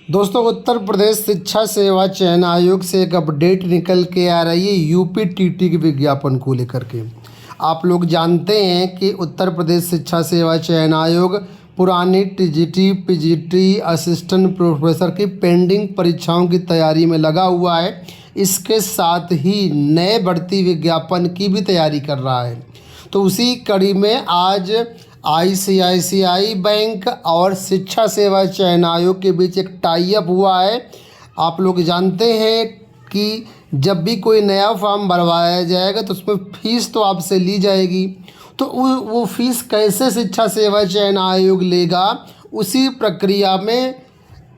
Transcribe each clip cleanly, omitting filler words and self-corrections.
दोस्तों, उत्तर प्रदेश शिक्षा सेवा चयन आयोग से एक अपडेट निकल के आ रही है यूपी टीटी के विज्ञापन को लेकर के। आप लोग जानते हैं कि उत्तर प्रदेश शिक्षा सेवा चयन आयोग पुरानी टीजीटी पीजीटी असिस्टेंट प्रोफेसर की पेंडिंग परीक्षाओं की तैयारी में लगा हुआ है। इसके साथ ही नए भर्ती विज्ञापन की भी तैयारी कर रहा है। तो उसी कड़ी में आज आईसीआईसीआई बैंक और शिक्षा सेवा चयन आयोग के बीच एक टाई अप हुआ है। आप लोग जानते हैं कि जब भी कोई नया फॉर्म भरवाया जाएगा तो उसमें फ़ीस तो आपसे ली जाएगी। तो वो फ़ीस कैसे शिक्षा सेवा चयन आयोग लेगा, उसी प्रक्रिया में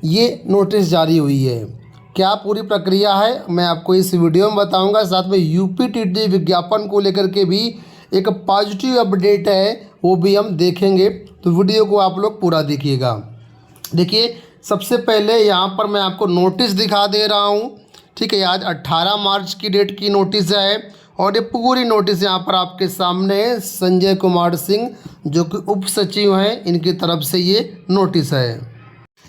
ये नोटिस जारी हुई है। क्या पूरी प्रक्रिया है मैं आपको इस वीडियो में बताऊंगा। साथ में यूपी टीटी विज्ञापन को लेकर के भी एक पॉजिटिव अपडेट है, वो भी हम देखेंगे। तो वीडियो को आप लोग पूरा देखिएगा। देखिए, सबसे पहले यहाँ पर मैं आपको नोटिस दिखा दे रहा हूँ। ठीक है, आज 18 मार्च की डेट की नोटिस है और ये पूरी नोटिस यहाँ पर आपके सामने है। संजय कुमार सिंह जो कि उप सचिव हैं, इनकी तरफ से ये नोटिस है।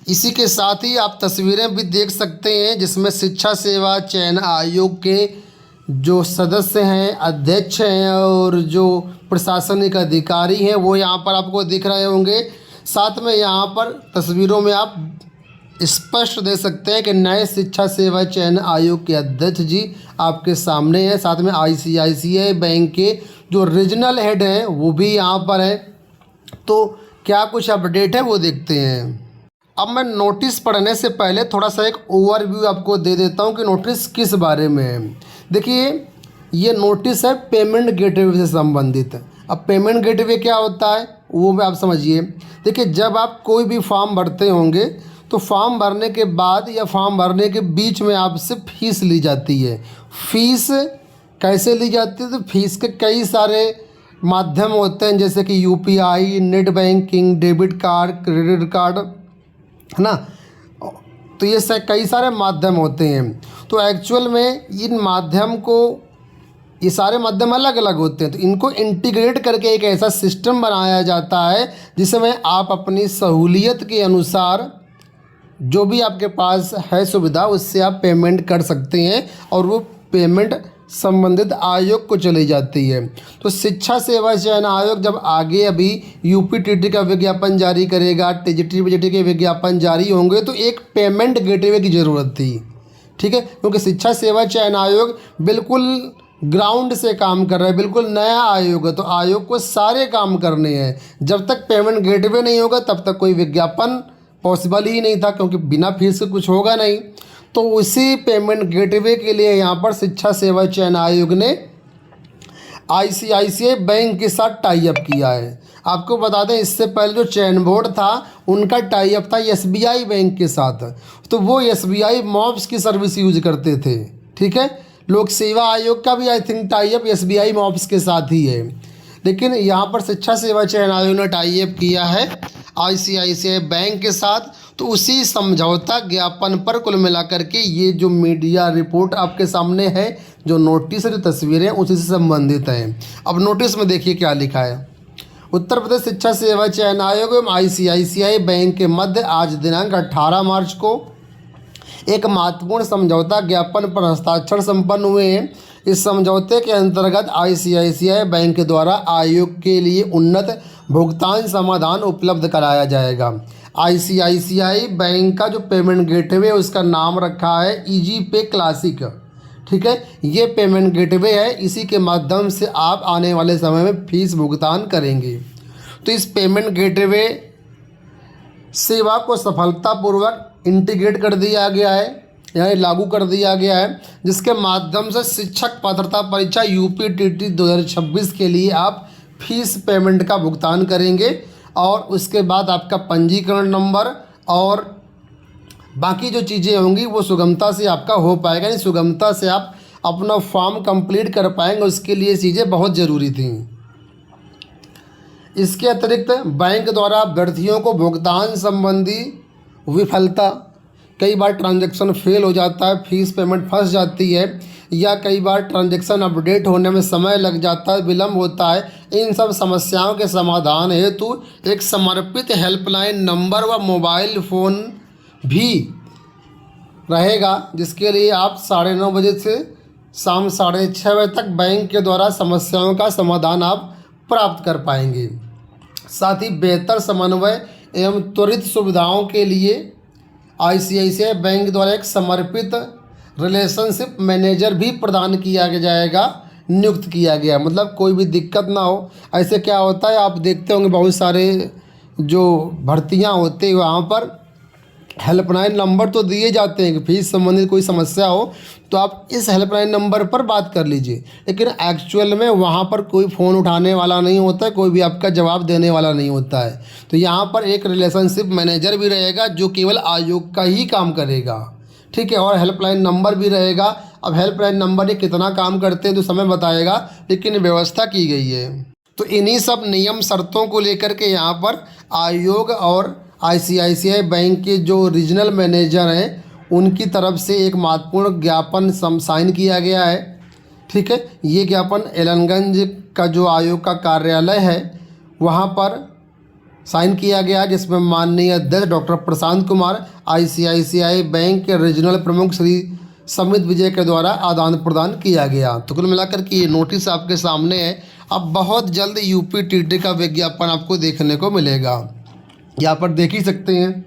इसी के साथ ही आप तस्वीरें भी देख सकते हैं जिसमें शिक्षा सेवा चयन आयोग के जो सदस्य हैं, अध्यक्ष हैं और जो प्रशासनिक अधिकारी हैं वो यहाँ पर आपको दिख रहे होंगे। साथ में यहाँ पर तस्वीरों में आप स्पष्ट देख सकते हैं कि नए शिक्षा सेवा चयन आयोग के अध्यक्ष जी आपके सामने हैं। साथ में आईसीआईसीआई बैंक के जो रीजनल हेड हैं वो भी यहाँ पर हैं। तो क्या कुछ अपडेट है वो देखते हैं। अब मैं नोटिस पढ़ने से पहले थोड़ा सा एक ओवरव्यू आपको दे देता हूँ कि नोटिस किस बारे में है। देखिए, ये नोटिस है पेमेंट गेटवे से संबंधित। अब पेमेंट गेटवे क्या होता है वो भी आप समझिए। देखिए, जब आप कोई भी फॉर्म भरते होंगे तो फॉर्म भरने के बाद या फॉर्म भरने के बीच में आपसे फ़ीस ली जाती है। फ़ीस कैसे ली जाती है? तो फीस के कई सारे माध्यम होते हैं, जैसे कि UPI, net banking, debit card, credit card, है ना। तो ये कई सारे माध्यम होते हैं। तो एक्चुअल में इन माध्यम को, ये सारे माध्यम अलग अलग होते हैं, तो इनको इंटीग्रेट करके एक ऐसा सिस्टम बनाया जाता है जिसमें आप अपनी सहूलियत के अनुसार जो भी आपके पास है सुविधा उससे आप पेमेंट कर सकते हैं और वो पेमेंट संबंधित आयोग को चली जाती है। तो शिक्षा सेवा चयन आयोग जब आगे अभी यूपी टीटी का विज्ञापन जारी करेगा, टीजीटी पीजीटी के विज्ञापन जारी होंगे, तो एक पेमेंट गेटवे की ज़रूरत थी। ठीक है, क्योंकि शिक्षा सेवा चयन आयोग बिल्कुल ग्राउंड से काम कर रहा है, बिल्कुल नया आयोग है। तो आयोग को सारे काम करने हैं। जब तक पेमेंट गेटवे नहीं होगा तब तक कोई विज्ञापन पॉसिबल ही नहीं था, क्योंकि बिना फीस के कुछ होगा नहीं। तो उसी पेमेंट गेटवे के लिए यहाँ पर शिक्षा सेवा चयन आयोग ने आईसीआईसीआई बैंक के साथ टाई अप किया है। आपको बता दें, इससे पहले जो चयन बोर्ड था उनका टाई अप था एसबीआई बैंक के साथ। तो वो एसबीआई मॉब्स की सर्विस यूज करते थे। ठीक है, लोक सेवा आयोग का भी I think tie up SBI mobs के साथ ही है, लेकिन यहाँ पर शिक्षा सेवा चयन आयोग ने टाई अप किया है आईसीआईसीआई बैंक के साथ। तो उसी समझौता ज्ञापन पर कुल मिलाकर के ये जो मीडिया रिपोर्ट आपके सामने है, जो नोटिस है, जो तस्वीरें उसी से संबंधित हैं। अब नोटिस में देखिए क्या लिखा है। उत्तर प्रदेश शिक्षा सेवा चयन आयोग एवं आईसीआईसीआई बैंक के मध्य आज दिनांक 18 मार्च को एक महत्वपूर्ण समझौता ज्ञापन पर हस्ताक्षर संपन्न हुए हैं। इस समझौते के अंतर्गत आईसीआईसीआई बैंक द्वारा आयोग के लिए उन्नत भुगतान समाधान उपलब्ध कराया जाएगा। आईसीआईसीआई बैंक का जो पेमेंट गेटवे है उसका नाम रखा है इजी पे क्लासिक। ठीक है, ये पेमेंट गेटवे है, इसी के माध्यम से आप आने वाले समय में फ़ीस भुगतान करेंगे। तो इस पेमेंट गेटवे सेवा को सफलतापूर्वक इंटीग्रेट कर दिया गया है, यानी लागू कर दिया गया है, जिसके माध्यम से शिक्षक पात्रता परीक्षा यूपी टीटी 2026 के लिए आप फीस पेमेंट का भुगतान करेंगे और उसके बाद आपका पंजीकरण नंबर और बाकी जो चीज़ें होंगी वो सुगमता से आपका हो पाएगा। यानी सुगमता से आप अपना फॉर्म कंप्लीट कर पाएंगे, उसके लिए चीज़ें बहुत ज़रूरी थी। इसके अतिरिक्त बैंक द्वारा अभ्यर्थियों को भुगतान संबंधी विफलता, कई बार ट्रांजैक्शन फेल हो जाता है, फीस पेमेंट फंस जाती है, या कई बार ट्रांजैक्शन अपडेट होने में समय लग जाता है, विलम्ब होता है। इन सब समस्याओं के समाधान हेतु एक समर्पित हेल्पलाइन नंबर व मोबाइल फ़ोन भी रहेगा, जिसके लिए आप 9:30 बजे से शाम 6:30 बजे तक बैंक के द्वारा समस्याओं का समाधान आप प्राप्त कर पाएंगे। साथ ही बेहतर समन्वय एवं त्वरित सुविधाओं के लिए आईसीआईसीआई बैंक द्वारा एक समर्पित रिलेशनशिप मैनेजर भी प्रदान किया जाएगा, नियुक्त किया गया। मतलब कोई भी दिक्कत ना हो। ऐसे क्या होता है, आप देखते होंगे बहुत सारे जो भर्तियां होती हैं वहाँ पर हेल्पलाइन नंबर तो दिए जाते हैं कि फीस संबंधित कोई समस्या हो तो आप इस हेल्पलाइन नंबर पर बात कर लीजिए, लेकिन एक्चुअल में वहाँ पर कोई फ़ोन उठाने वाला नहीं होता है, कोई भी आपका जवाब देने वाला नहीं होता है। तो यहाँ पर एक रिलेशनशिप मैनेजर भी रहेगा जो केवल आयोग का ही काम करेगा, ठीक है। और हेल्पलाइन नंबर भी रहेगा। अब हेल्पलाइन नंबर ये कितना काम करते हैं तो समय बताएगा, लेकिन व्यवस्था की गई है। तो इन्हीं सब नियम शर्तों को लेकर के यहाँ पर आयोग और आईसीआईसीआई बैंक के जो रीजनल मैनेजर हैं उनकी तरफ से एक महत्वपूर्ण ज्ञापन साइन किया गया है, ठीक है। ये ज्ञापन एलनगंज का जो आयोग का कार्यालय है वहाँ पर साइन किया गया, जिसमें माननीय अध्यक्ष doctor Prashant Kumar, ICICI bank के रीजनल प्रमुख श्री समित विजय के द्वारा आदान प्रदान किया गया। तो कुल मिलाकर के ये नोटिस आपके सामने है। अब बहुत जल्द यूपीटीटी का विज्ञापन आपको देखने को मिलेगा। यहाँ पर देख ही सकते हैं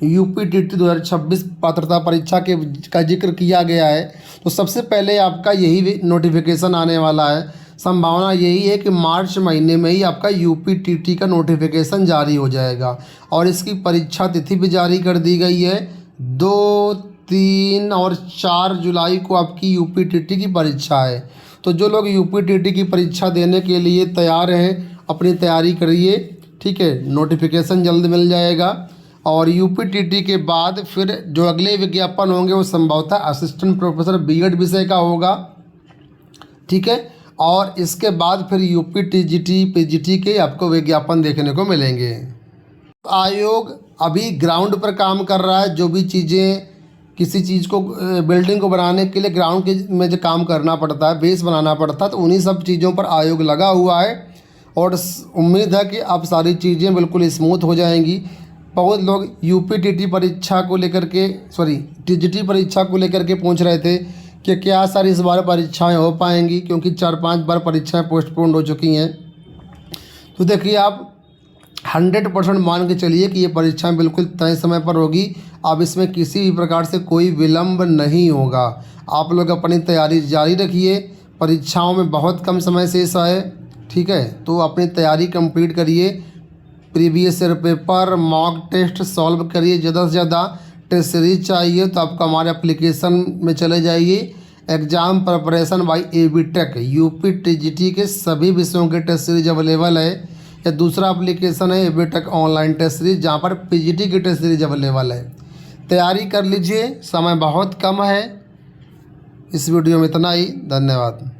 यूपीटीटी 2026 पात्रता परीक्षा का जिक्र किया गया है। तो सबसे पहले आपका यही नोटिफिकेशन आने वाला है। संभावना यही है कि मार्च महीने में ही आपका यूपीटीटी का नोटिफिकेशन जारी हो जाएगा और इसकी परीक्षा तिथि भी जारी कर दी गई है। 2, 3 और 4 जुलाई को आपकी यूपीटीटी की परीक्षा है। तो जो लोग यूपीटीटी की परीक्षा देने के लिए तैयार हैं अपनी तैयारी करिए, ठीक है। नोटिफिकेशन जल्द मिल जाएगा और यूपीटीटी के बाद फिर जो अगले विज्ञापन होंगे वो संभवतः असिस्टेंट प्रोफेसर बीएड विषय का होगा, ठीक है। और इसके बाद फिर यूपीटीजीटी पीजीटी के आपको विज्ञापन देखने को मिलेंगे। आयोग अभी ग्राउंड पर काम कर रहा है। जो भी चीज़ें किसी चीज़ को बिल्डिंग को बनाने के लिए ग्राउंड के में जो काम करना पड़ता है, बेस बनाना पड़ता है, तो उन्हीं सब चीज़ों पर आयोग लगा हुआ है और उम्मीद है कि अब सारी चीज़ें बिल्कुल स्मूथ हो जाएंगी। बहुत लोग यूपीटीटी परीक्षा को लेकर के टीजीटी परीक्षा को लेकर के पूछ रहे थे कि क्या सर इस बार परीक्षाएं हो पाएंगी, क्योंकि 4-5 बार परीक्षाएं पोस्टपोन्ड हो चुकी हैं। तो देखिए आप 100% मान के चलिए कि ये परीक्षाएं बिल्कुल तय समय पर होगी। अब इसमें किसी भी प्रकार से कोई विलम्ब नहीं होगा। आप लोग अपनी तैयारी जारी रखिए। परीक्षाओं में बहुत कम समय शेष है, ठीक है। तो अपनी तैयारी कंप्लीट करिए। Previous year paper, mock test solve करिए। ज़्यादा से ज़्यादा टेस्ट सीरीज चाहिए तो आपको हमारे एप्लीकेशन में चले जाइए। एग्ज़ाम प्रिपरेशन बाय एबीटेक यूपीटीजीटी के सभी विषयों के टेस्ट सीरीज अवेलेबल है। या दूसरा एप्लीकेशन है एबीटेक ऑनलाइन टेस्ट सीरीज, जहाँ पर पीजीटी की टेस्ट सीरीज अवेलेबल है। तैयारी कर लीजिए, समय बहुत कम है। इस वीडियो में इतना ही। धन्यवाद।